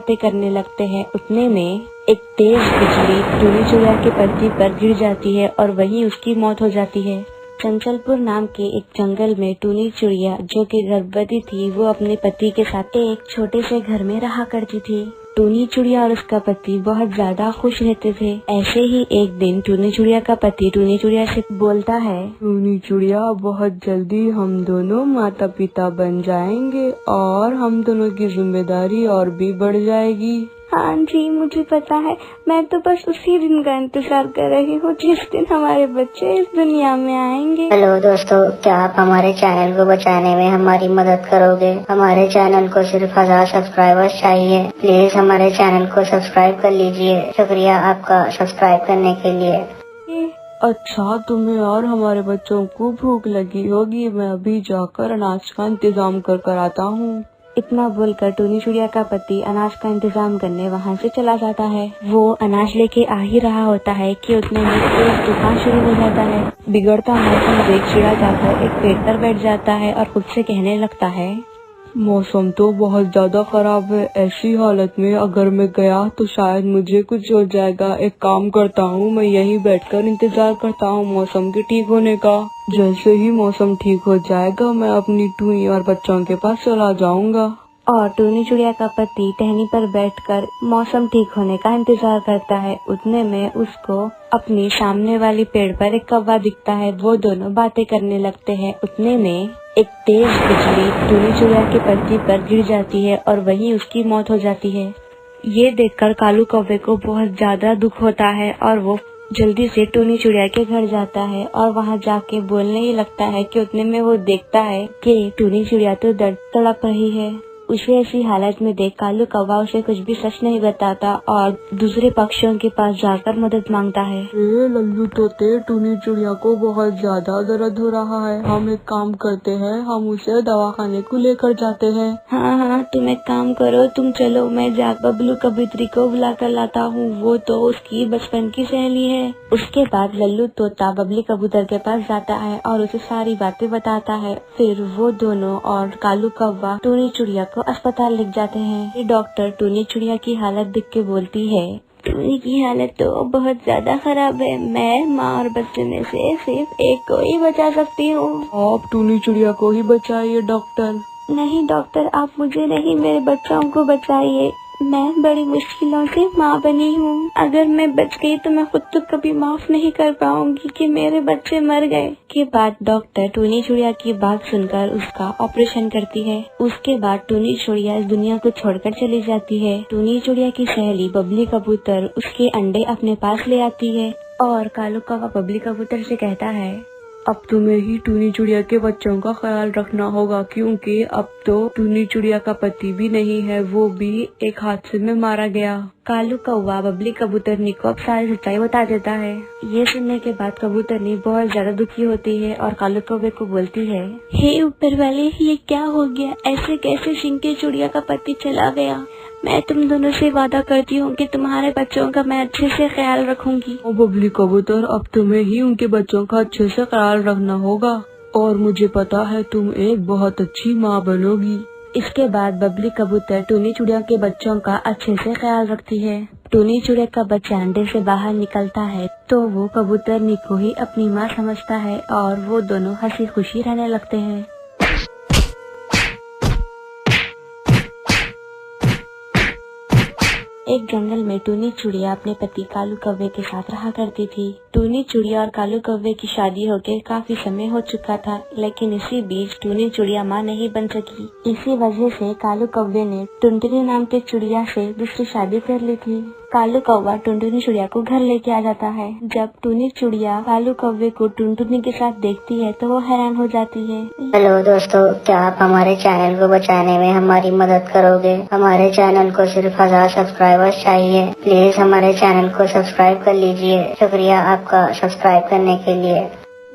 बातें करने लगते हैं। उतने में एक तेज बिजली टूनी चिड़िया के पति पर गिर जाती है और वहीं उसकी मौत हो जाती है। चंचलपुर नाम के एक जंगल में टूनी चिड़िया, जो कि गर्भवती थी, वो अपने पति के साथ एक छोटे से घर में रहा करती थी। टूनी चिड़िया और उसका पति बहुत ज्यादा खुश रहते थे। ऐसे ही एक दिन टूनी चिड़िया का पति टूनी चिड़िया से बोलता है, टूनी चिड़िया, बहुत जल्दी हम दोनों माता पिता बन जाएंगे और हम दोनों की जिम्मेदारी और भी बढ़ जाएगी। हाँ जी, मुझे पता है। मैं तो बस उसी दिन का इंतजार कर रही हूँ जिस दिन हमारे बच्चे इस दुनिया में आएंगे। हेलो दोस्तों, क्या आप हमारे चैनल को बचाने में हमारी मदद करोगे? हमारे चैनल को सिर्फ 1000 सब्सक्राइबर्स चाहिए। प्लीज हमारे चैनल को सब्सक्राइब कर लीजिए। शुक्रिया आपका सब्सक्राइब करने के लिए। अच्छा, तुम्हें और हमारे बच्चों को भूख लगी होगी। मैं अभी जाकर अनाज का इंतजाम कर आता हूँ। इतना बोलकर टूनी चिड़िया का पति अनाज का इंतजाम करने वहाँ से चला जाता है। वो अनाज लेके आ ही रहा होता है कि उतने में एक तूफान शुरू हो जाता है। बिगड़ता मौसम देख चिड़ा जाकर एक पेड़ पर बैठ जाता है और खुद से कहने लगता है, मौसम तो बहुत ज्यादा खराब है। ऐसी हालत में अगर मैं गया तो शायद मुझे कुछ हो जाएगा। एक काम करता हूँ, मैं यहीं बैठकर इंतजार करता हूँ मौसम के ठीक होने का। जैसे ही मौसम ठीक हो जाएगा मैं अपनी टूनी और बच्चों के पास चला जाऊंगा। और टूनी चिड़िया का पति टहनी पर बैठकर मौसम ठीक होने का इंतजार करता है। उतने में उसको अपनी सामने वाली पेड़ पर एक कौवा दिखता है। वो दोनों बातें करने लगते हैं। उतने में एक तेज बिजली टूनी चिड़िया के पति पर गिर जाती है और वहीं उसकी मौत हो जाती है। ये देखकर कालू कौवे को बहुत ज्यादा दुख होता है और वो जल्दी से टूनी चिड़िया के घर जाता है और वहाँ जाके बोलने ही लगता है कि उतने में वो देखता है कि टूनी चिड़िया तो दर्द तड़प रही है। उसे ऐसी हालत में देख कालू कौवा उसे कुछ भी सच नहीं बताता और दूसरे पक्षियों के पास जाकर मदद मांगता है। लल्लू तोते, टूनी चिड़िया को बहुत ज्यादा दर्द हो रहा है। हम एक काम करते हैं, हम उसे दवाखाने को लेकर जाते हैं। हाँ, तुम एक काम करो, तुम चलो, मैं जाकर बबलू कबूतरी को बुला कर लाता हूँ। वो तो उसकी बचपन की सहेली है। उसके बाद लल्लू तोता बबली कबूतर के पास जाता है और उसे सारी बातें बताता है। फिर वो दोनों और कालू कौवा टूनी चिड़िया को अस्पताल लेके जाते हैं। डॉक्टर टूनी चिड़िया की हालत देख के बोलती है, टूनी की हालत तो बहुत ज्यादा खराब है। मैं माँ और बच्चे में से सिर्फ एक को ही बचा सकती हूँ। आप टूनी चिड़िया को ही बचाइए डॉक्टर। नहीं डॉक्टर, आप मुझे नहीं, मेरे बच्चों को बचाइए। मैं बड़ी मुश्किलों से माँ बनी हूँ। अगर मैं बच गई तो मैं खुद तो कभी माफ नहीं कर पाऊंगी कि मेरे बच्चे मर गए। के बाद डॉक्टर टूनी चिड़िया की बात सुनकर उसका ऑपरेशन करती है। उसके बाद टूनी चिड़िया इस दुनिया को छोड़कर चली जाती है। टूनी चिड़िया की सहेली बबली कबूतर उसके अंडे अपने पास ले आती है और कालू कौवा बबली कबूतर से कहता है, अब तुम्हें ही टूनी चिड़िया के बच्चों का ख्याल रखना होगा, क्योंकि अब तो टूनी चिड़िया का पति भी नहीं है, वो भी एक हादसे में मारा गया। कालू कौवा बबली कबूतरनी को अब सारी सच्चाई बता देता है। ये सुनने के बाद कबूतरनी बहुत ज्यादा दुखी होती है और कालू कौवे को बोलती है, हे ऊपर वाले, ये क्या हो गया? ऐसे कैसे सिंह चिड़िया का पति चला गया? मैं तुम दोनों से वादा करती हूँ कि तुम्हारे बच्चों का मैं अच्छे से ख्याल रखूंगी। ओ बबली कबूतर, अब तुम्हें ही उनके बच्चों का अच्छे से ख्याल रखना होगा और मुझे पता है तुम एक बहुत अच्छी माँ बनोगी। इसके बाद बबली कबूतर टूनी चिड़िया के बच्चों का अच्छे से ख्याल रखती है। टूनी चिड़िया का बच्चा अंडे से बाहर निकलता है तो वो कबूतरनी को ही अपनी माँ समझता है और वो दोनों हंसी खुशी रहने लगते हैं। एक जंगल में टूनी चिड़िया अपने पति कालू कौवे के साथ रहा करती थी। टूनी चिड़िया और कालू कौवे की शादी होकर काफी समय हो चुका था, लेकिन इसी बीच टूनी चिड़िया माँ नहीं बन सकी। इसी वजह से कालू कौवे ने टुनटुनी नाम के चिड़िया से दूसरी शादी कर ली थी। कालू कौवा टुनटुनी चिड़िया को घर लेके आ जाता है। जब टूनी चिड़िया कालू कौवे को टुनटुनी के साथ देखती है तो वो हैरान हो जाती है। हेलो दोस्तों, क्या आप हमारे चैनल को बचाने में हमारी मदद करोगे? हमारे चैनल को सिर्फ 1000 सब्सक्राइबर्स चाहिए। प्लीज हमारे चैनल को सब्सक्राइब कर लीजिए। शुक्रिया आपका सब्सक्राइब करने के लिए।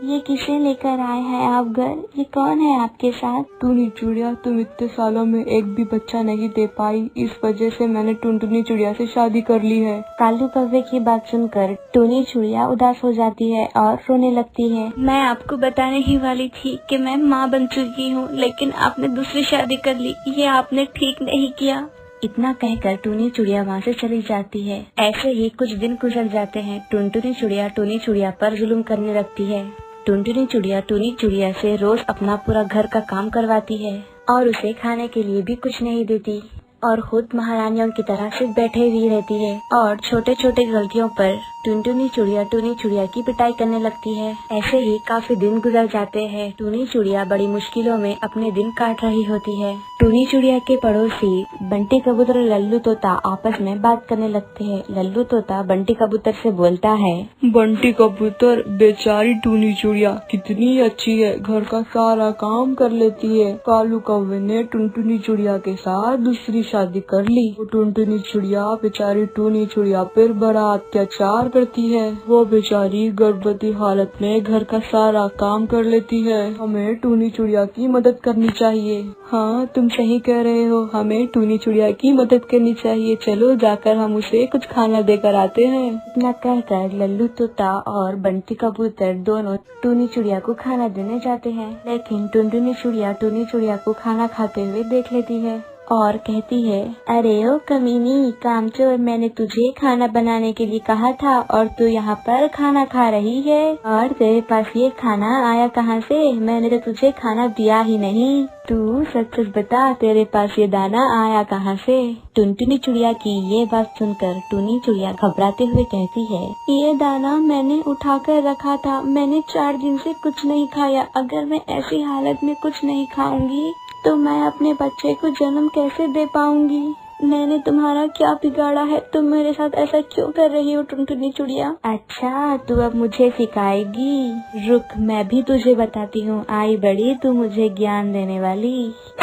ये किसे लेकर आए हैं आप घर? ये कौन है आपके साथ? टूनी चिड़िया, तुम इतने सालों में एक भी बच्चा नहीं दे पाई, इस वजह से मैंने टुनटुनी चिड़िया से शादी कर ली है। कालू कौवे की बात सुनकर टूनी चिड़िया उदास हो जाती है और रोने लगती है। मैं आपको बताने ही वाली थी कि मैं माँ बन चुकी हूँ, लेकिन आपने दूसरी शादी कर ली। ये आपने ठीक नहीं किया। इतना कहकर टूनी चिड़िया वहाँ से चली जाती है। ऐसे ही कुछ दिन गुजर जाते हैं। टुनटुनी चिड़िया टूनी चिड़िया पर जुल्म करने लगती है। टुनटुनी चिड़िया टूनी चिड़िया से रोज अपना पूरा घर का काम करवाती है और उसे खाने के लिए भी कुछ नहीं देती और खुद महारानियों की तरह सिर्फ बैठे हुई रहती है और छोटे छोटे गलतियों पर टुनटुनी चिड़िया टूनी चिड़िया की पिटाई करने लगती है। ऐसे ही काफी दिन गुजर जाते हैं। टूनी चिड़िया बड़ी मुश्किलों में अपने दिन काट रही होती है। टूनी चिड़िया के पड़ोसी बंटी कबूतर और लल्लू तोता आपस में बात करने लगते हैं। लल्लू तोता बंटी कबूतर से बोलता है, बंटी कबूतर, बेचारी टूनी चिड़िया कितनी अच्छी है, घर का सारा काम कर लेती है। कालू कौवे ने टुनटुनी चिड़िया के साथ दूसरी शादी कर ली। वो टुनटुनी चिड़िया बेचारी टूनी चिड़िया पर बड़ा अत्याचार करती है। वो बेचारी गर्भवती हालत में घर का सारा काम कर लेती है। हमें टूनी चिड़िया की मदद करनी चाहिए। हाँ, तुम सही कह रहे हो, हमें टूनी चिड़िया की मदद करनी चाहिए। चलो जाकर हम उसे कुछ खाना देकर आते हैं। इतना कहकर लल्लू तोता और बंटी कबूतर दोनों टूनी चिड़िया को खाना देने जाते हैं। लेकिन टुनटुनी चिड़िया टूनी चिड़िया को खाना खाते हुए देख लेती है और कहती है, अरे ओ कमीनी कामचोर, मैंने तुझे खाना बनाने के लिए कहा था और तू यहाँ पर खाना खा रही है। और तेरे पास ये खाना आया कहाँ से? मैंने तो तुझे खाना दिया ही नहीं। तू सच सच बता, तेरे पास ये दाना आया कहाँ से? टुनटुनी चिड़िया की ये बात सुनकर टूनी चिड़िया घबराते हुए कहती है, ये दाना मैंने उठा कर रखा था। मैंने 4 दिन से कुछ नहीं खाया। अगर मैं ऐसी हालत में कुछ नहीं खाऊंगी तो मैं अपने बच्चे को जन्म कैसे दे पाऊंगी? मैंने तुम्हारा क्या बिगाड़ा है? तुम मेरे साथ ऐसा क्यों कर रही हो टुनटुनी चिड़िया? अच्छा, तू अब मुझे सिखाएगी? रुक, मैं भी तुझे बताती हूँ। आई बड़ी तू मुझे ज्ञान देने वाली।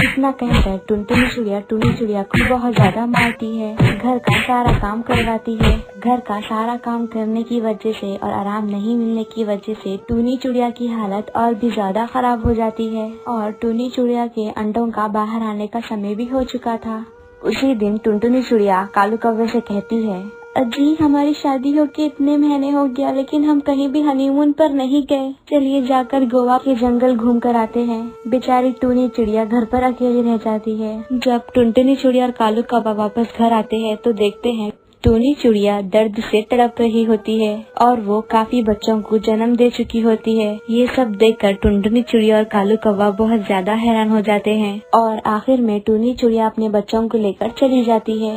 इतना कहकर टुनटुनी चिड़िया टूनी चिड़िया को बहुत ज्यादा मारती है। घर का सारा काम करवाती है। घर का सारा काम करने की वजह से और आराम नहीं मिलने की वजह से टूनी चिड़िया की हालत और भी ज्यादा खराब हो जाती है और टूनी चिड़िया के अंडों का बाहर आने का समय भी हो चुका था। उसी दिन टुनटुनी चिड़िया कालू कौवे से कहती है, अजी हमारी शादी होके इतने महीने हो गया लेकिन हम कहीं भी हनीमून पर नहीं गए। चलिए जाकर गोवा के जंगल घूम कर आते हैं। बेचारी टूनी चिड़िया घर पर अकेली रह जाती है। जब टुनटुनी चिड़िया और कालू कौवा वापस घर आते हैं तो देखते हैं टूनी चिड़िया दर्द से तड़प रही होती है और वो काफी बच्चों को जन्म दे चुकी होती है। ये सब देखकर टुनटुनी चिड़िया और कालू कौवा बहुत ज्यादा हैरान हो जाते हैं और आखिर में टूनी चिड़िया अपने बच्चों को लेकर चली जाती है।